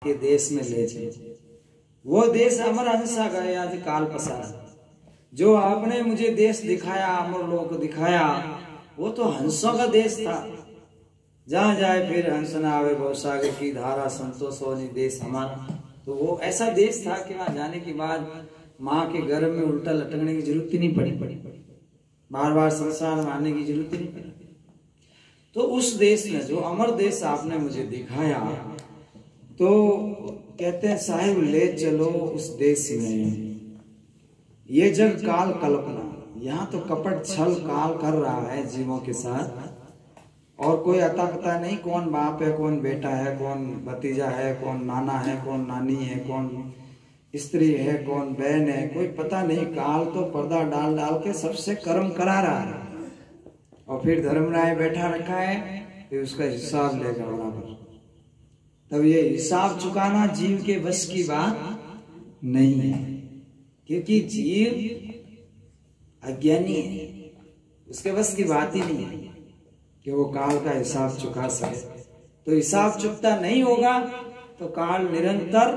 आपके देश में ले चले। वो देश अमर हंसा गए आज काल पसारा। जो आपने मुझे देश दिखाया, अमर लोक दिखाया, वो तो हंसों का देश था। जहाँ जाए फिर हंस न आवे भवसागर की धारा, संतोष होनी देश हमारा। तो वो ऐसा देश था कि वहां जाने के बाद माँ के गर्भ में उल्टा लटकने की जरूरत ही नहीं पड़ी, बार बार संसार में आने की जरूरत ही नहीं पड़ी। तो उस देश में जो अमर देश आपने मुझे दिखाया, तो कहते हैं साहिब ले चलो उस देश में। ये जग काल कल्पना, यहाँ तो कपट छल काल कर रहा है जीवों के साथ, और कोई अता पता नहीं कौन बाप है, कौन बेटा है, कौन भतीजा है, कौन नाना है, कौन नानी है, कौन स्त्री है, कौन बहन है, कोई पता नहीं। काल तो पर्दा डाल डाल के सबसे कर्म करा रहा है, और फिर धर्मराय बैठा रखा है, फिर उसका हिसाब लेगा बराबर। तब ये हिसाब चुकाना जीव के बस की बात नहीं है, क्योंकि जीव अज्ञानी है, उसके बस की बात ही नहीं है कि वो काल का हिसाब चुका सके। तो हिसाब चुकता नहीं होगा तो काल निरंतर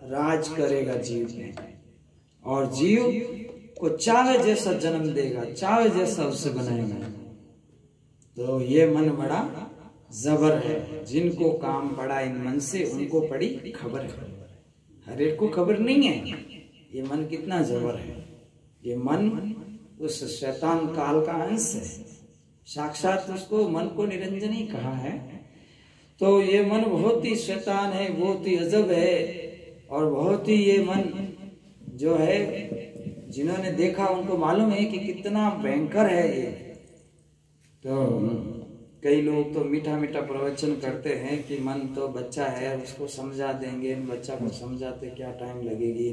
राज करेगा जीव में, और जीव को चाहे जैसा जन्म देगा, चाहे जैसा उससे बनाएगा। तो ये मन बड़ा जबर है। जिनको काम पड़ा इन मन से, उनको पड़ी खबर है। हर एक को खबर नहीं है ये मन कितना जबर है। ये मन उस शैतान काल का अंश है, साक्षात उसको मन को निरंजन ही कहा है। तो ये मन बहुत ही शैतान है, बहुत ही अजब है, और बहुत ही ये मन जो है, जिन्होंने देखा उनको मालूम है कि कितना भयंकर है ये। तो कई लोग तो मीठा मीठा प्रवचन करते हैं कि मन तो बच्चा है, उसको समझा देंगे। बच्चा को समझाते क्या टाइम लगेगी।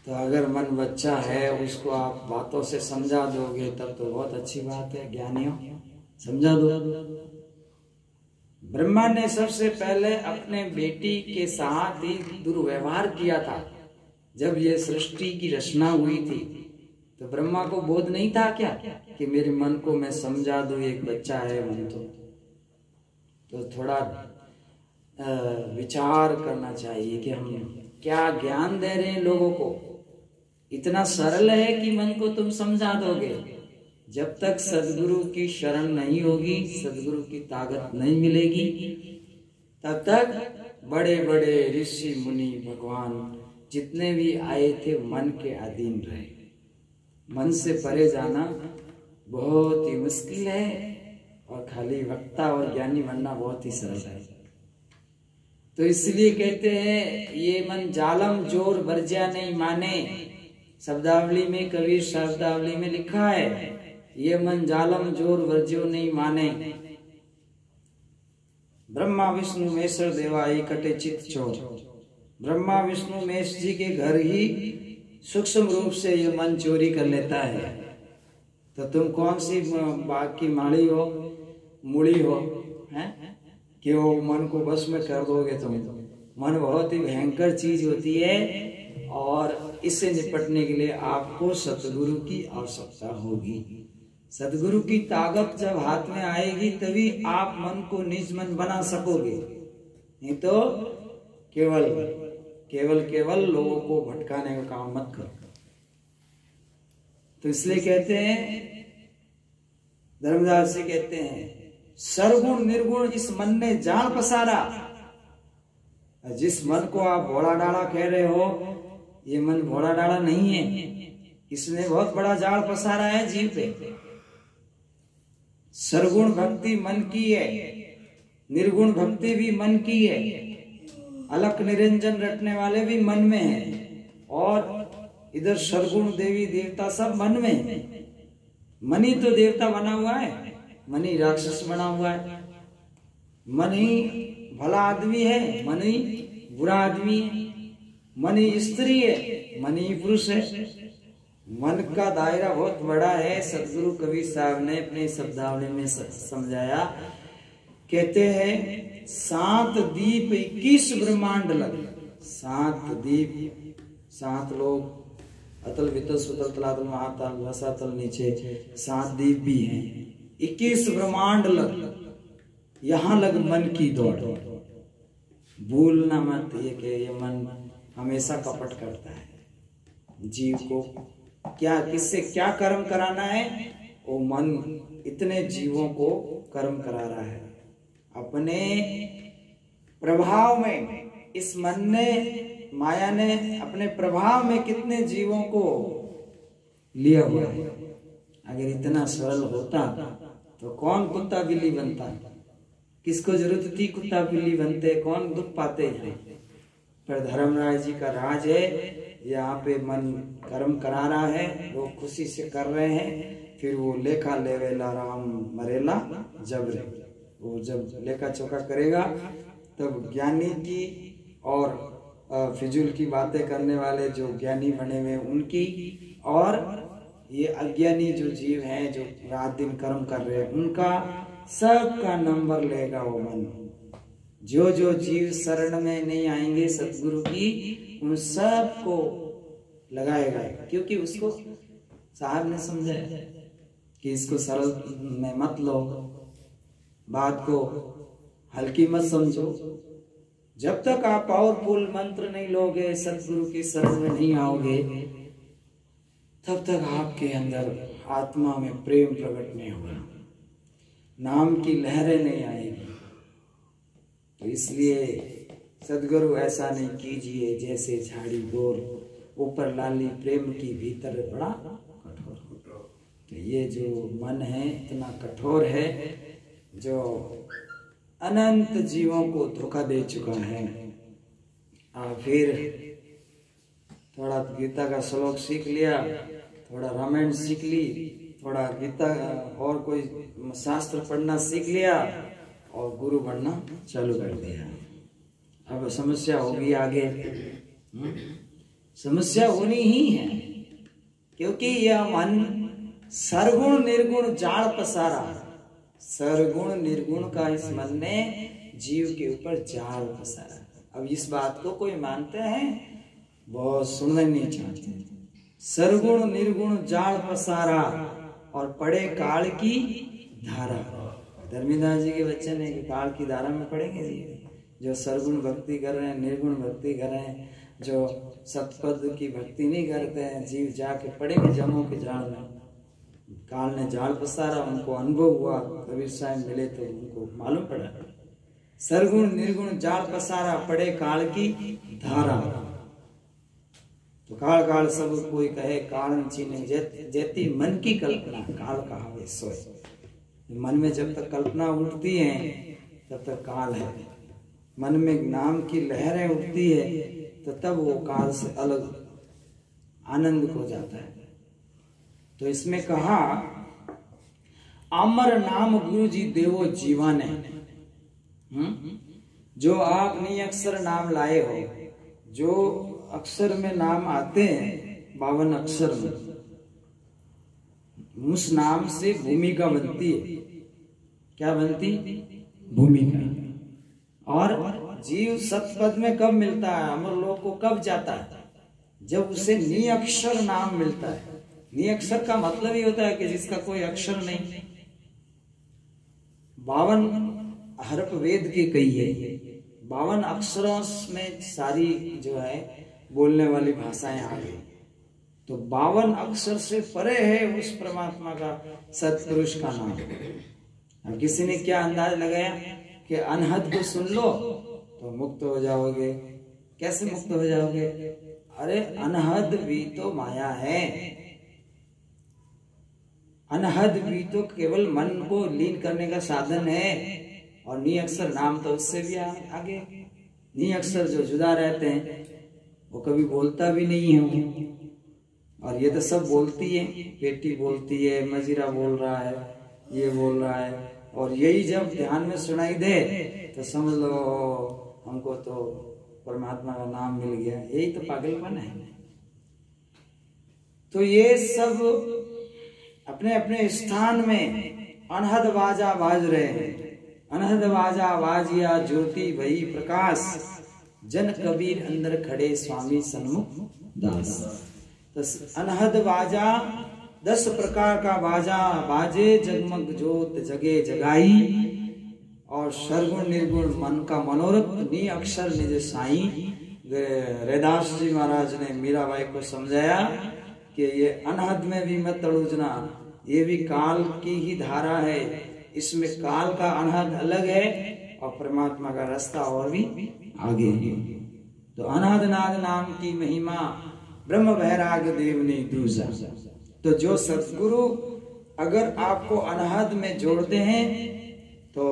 तो अगर मन बच्चा है, उसको आप बातों से समझा दोगे तब तो बहुत अच्छी बात है। ज्ञानियों समझा दो। ब्रह्मा ने सबसे पहले अपने बेटी के साथ ही दुर्व्यवहार किया था। जब ये सृष्टि की रचना हुई थी तो ब्रह्मा को बोध नहीं था क्या कि मेरे मन को मैं समझा दूं, एक बच्चा है मन। तो थोड़ा विचार करना चाहिए कि हम क्या ज्ञान दे रहे हैं लोगों को। इतना सरल है कि मन को तुम समझा दोगे। जब तक सदगुरु की शरण नहीं होगी, सदगुरु की ताकत नहीं मिलेगी, तब तक बड़े बड़े ऋषि मुनि भगवान जितने भी आए थे मन के अधीन रहे। मन से परे जाना बहुत ही मुश्किल है, और खाली वक्ता और ज्ञानी बनना बहुत ही सरल है। तो इसलिए कहते हैं ये मन जालम जोर बरजा नहीं माने। शब्दावली में, कबीर शब्दावली में लिखा है, ये मन जालम जोर वर्ज्यो नहीं माने। ब्रह्मा विष्णु महेश्वर देवा इकट्ठे चित चोर। ब्रह्मा विष्णु महेश जी के घर ही सूक्ष्म रूप से ये मन चोरी कर लेता है। तो तुम कौन सी बाग की माली हो, मूली हो, हैं कि वो मन को बस में कर दोगे तुम। मन बहुत ही भयंकर चीज होती है, और इससे निपटने के लिए आपको सतगुरु की आवश्यकता होगी। सतगुरु की ताकत जब हाथ में आएगी तभी आप मन को निज मन बना सकोगे, नहीं तो केवल केवल केवल लोगों को भटकाने का काम मत करो। तो इसलिए कहते हैं, धर्मदास जी कहते हैं, सर्वगुण निर्गुण इस मन ने जाल पसारा। जिस मन को आप भोला डाला कह रहे हो, ये मन भोला डाला नहीं है, इसने बहुत बड़ा जाल पसारा है जीव पे। सर्वगुण भक्ति मन की है, निर्गुण भक्ति भी मन की है, अलख निरंजन रटने वाले भी मन में है, और इधर सर्वगुण देवी देवता सब मन में है। मन ही तो देवता बना हुआ है, मन ही राक्षस बना हुआ है, मन ही भला आदमी है, मन ही बुरा आदमी है, मन ही स्त्री है, मन ही पुरुष है। मन का दायरा बहुत बड़ा है। सदगुरु कबीर साहब ने अपने शब्दावली में समझाया, कहते हैं 7 दीप 21 ब्रह्मांड लग। 7 दीप, 7 लोग, अतल वितल सुतल तलातल महातल रसातल नीचे, 7 दीप भी हैं, 21 ब्रह्मांड लग। यहाँ लग मन की दौड़। भूलना मत ये कि ये मन हमेशा कपट करता है। जीव को क्या किससे क्या कर्म कराना है, वो मन इतने जीवों को कर्म करा रहा है अपने प्रभाव में। इस मन ने, माया ने अपने प्रभाव में कितने जीवों को लिया हुआ है। अगर इतना सरल होता तो कौन कुत्ता बिल्ली बनता? किसको जरूरत थी कुत्ता बिल्ली बनते? कौन दुख पाते हैं? पर धर्मराज जी का राज है, यहाँ पे मन कर्म करा रहा है, लोग खुशी से कर रहे हैं। फिर वो लेखा लेवेला राम मरेला जबरे, वो जब लेखा चौका करेगा तब ज्ञानी की और फिजूल की बातें करने वाले जो ज्ञानी बने हुए उनकी, और ये अज्ञानी जो जीव हैं जो रात दिन कर्म कर रहे हैं उनका, सबका नंबर लेगा वो मन। जो जो जीव शरण में नहीं आएंगे सतगुरु की, उन सबको लगाएगा, क्योंकि उसको साहब ने समझाया कि इसको सरल में मत लो, बात को हल्की मत समझो। जब तक आप पावरफुल मंत्र नहीं लोगे, सतगुरु की शरण में नहीं आओगे, तब तक आपके अंदर आत्मा में प्रेम प्रकट नहीं होगा, नाम की लहरें नहीं आएगी। तो इसलिए सदगुरु ऐसा नहीं कीजिए जैसे झाड़ी गोर, ऊपर लाली प्रेम की भीतर बड़ा कठोर। तो ये जो मन है इतना कठोर है, जो अनंत जीवों को धोखा दे चुका है। फिर थोड़ा गीता का श्लोक सीख लिया, थोड़ा रामायण सीख ली, थोड़ा गीता और कोई शास्त्र पढ़ना सीख लिया और गुरु बनना चालू कर दिया। अब समस्या होगी आगे, समस्या होनी ही है, क्योंकि यह मन सरगुण निर्गुण जाल पसारा। सरगुण निर्गुण का इस मन ने जीव के ऊपर जाल पसारा। अब इस बात को कोई मानते हैं? बहुत सुनना नहीं चाहते। सरगुण निर्गुण जाल पसारा और पड़े काल की धारा। धर्मीदास जी के बच्चे ने काल की धारा में पड़ेंगे जी। जो सरगुण भक्ति कर रहे हैं, निर्गुण भक्ति कर रहे हैं, जो सतपद की भक्ति नहीं करते हैं, जीव जाके पड़ेंगे जमों के जाल में। काल ने जाल पसारा, उनको अनुभव हुआ, कबीर साहब मिले तो उनको मालूम पड़ा। सरगुण निर्गुण जाल पसारा, पड़े काल की धारा। तो काल काल सब कोई कहे कारण चीने, जेती मन की कल्पना काल कहावे सोए। मन में जब तक कल्पना उठती है तब तक काल है। मन में नाम की लहरें उठती है तो तब वो काल से अलग आनंद हो जाता है। तो इसमें कहा, अमर नाम गुरु जी देवो जीवाने। जो आप निअक्षर नाम लाए हो, जो अक्षर में नाम आते हैं 52 अक्षर में, उस नाम से भूमिका बनती है। क्या बनती? भूमिका। और जीव सतपद में कब मिलता है, अमर लोक को कब जाता है? जब उसे निअक्षर नाम मिलता है। निअक्षर का मतलब ही होता है कि जिसका कोई अक्षर नहीं। 52 हर्फ वेद के कही है, 52 अक्षरों में सारी जो है बोलने वाली भाषाएं आ गई। तो 52 अक्षर से परे है उस परमात्मा का, सत्पुरुष का नाम। अब किसी ने क्या अंदाज लगाया कि अनहद को सुन लो तो मुक्त हो जाओगे। कैसे मुक्त हो जाओगे? अरे अनहद भी तो माया है। अनहद भी तो केवल मन को लीन करने का साधन है, और निअक्षर नाम तो उससे भी आगे। निअक्षर जो जुदा रहते हैं वो कभी बोलता भी नहीं है, और ये तो सब बोलती है। बेटी बोलती है, मजीरा बोल रहा है, ये बोल रहा है, और यही जब ध्यान में सुनाई दे तो समझ लो हमको तो परमात्मा का नाम मिल गया। यही तो पागलपन है। तो ये सब अपने अपने स्थान में अनहद बाजा बाज रहे हैं। अनहद बाजा बाजिया ज्योति भई प्रकाश, जन कबीर अंदर खड़े स्वामी सन्मुख दास। तो अनहद बाजा 10 प्रकार का बाजा बाजे, जगमग जोत जगे जगाई। और सरगुण निर्गुण मन का मनोरथ नी अक्षर निज साईं। रैदास जी महाराज ने मीराबाई को समझाया कि ये अनहद में भी मत तड़ुजना, ये भी काल की ही धारा है, इसमें काल का अनहद अलग है और परमात्मा का रास्ता और भी आगे है। तो अनहद नाद नाम की महिमा ब्रह्म वैराग देव ने दूजा। तो जो सतगुरु अगर आपको अनहद में जोड़ते हैं तो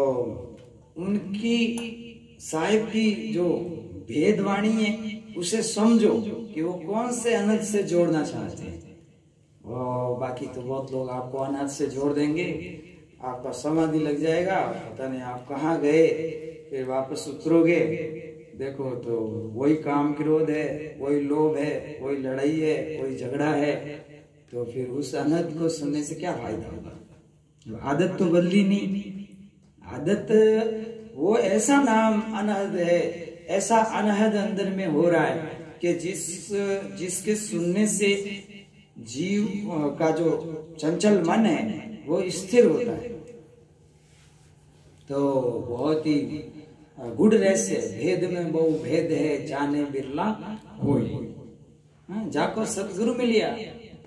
उनकी साहिब की जो भेदवाणी है उसे समझो कि वो कौन से अनहद से जोड़ना चाहते हैं। और बाकी तो बहुत लोग आपको अनहद से जोड़ देंगे, आपका समाधि लग जाएगा, पता नहीं आप कहाँ गए, फिर वापस उतरोगे देखो तो वही काम क्रोध है, वही लोभ है, वही लड़ाई है, वही झगड़ा है। तो फिर उस अनहद को सुनने से क्या फायदा होगा। आदत तो बदली नहीं, आदत वो ऐसा नाम अनहद है, ऐसा अनहद अंदर में हो रहा है कि जिसके सुनने से जीव का जो चंचल मन है वो स्थिर होता है। तो बहुत ही गुड़ रहस्य, भेद में बहु भेद है, जाने बिरला कोई। जाको सतगुरु मिलिया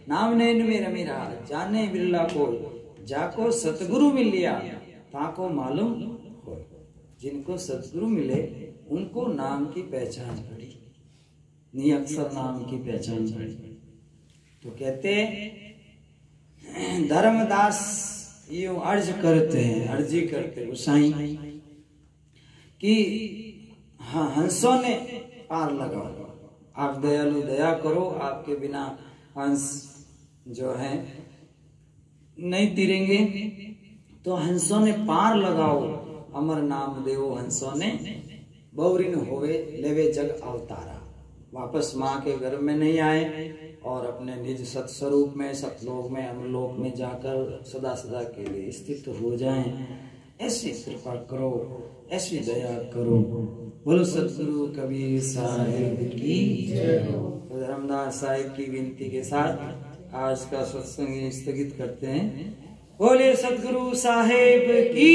नाम नैन में रमी रहा, जाने बिरला कोई। जाको सतगुरु मिल लिया ताको मालूम हो। जिनको सतगुरु मिले उनको नाम की पहचान पड़ी, निअक्षर नाम की पहचान पड़ी। तो कहते धर्मदास यूं अर्ज करते हैं, अर्जी करते गोसाई कि हाँ हंसों ने पार लगाओ, आप दयालु दया करो, आपके बिना हंस जो है नहीं तिरेंगे। तो हंसों ने पार लगाओ, अमर नाम देवो हंसों ने बौरिन होवे लेवे जग अवतारा। वापस माँ के घर में नहीं आए और अपने निज सत्स्वरूप में सतलोक में अमरलोक में जाकर सदा सदा के लिए स्थित हो जाएं। ऐसी कृपा करो, ऐसी दया करो। बोलो सतगुरु कबीर साहिब की जय हो। तो धर्मदास साहिब की विनती के साथ आज का सत्संग स्थगित करते हैं। बोले सतगुरु साहिब की।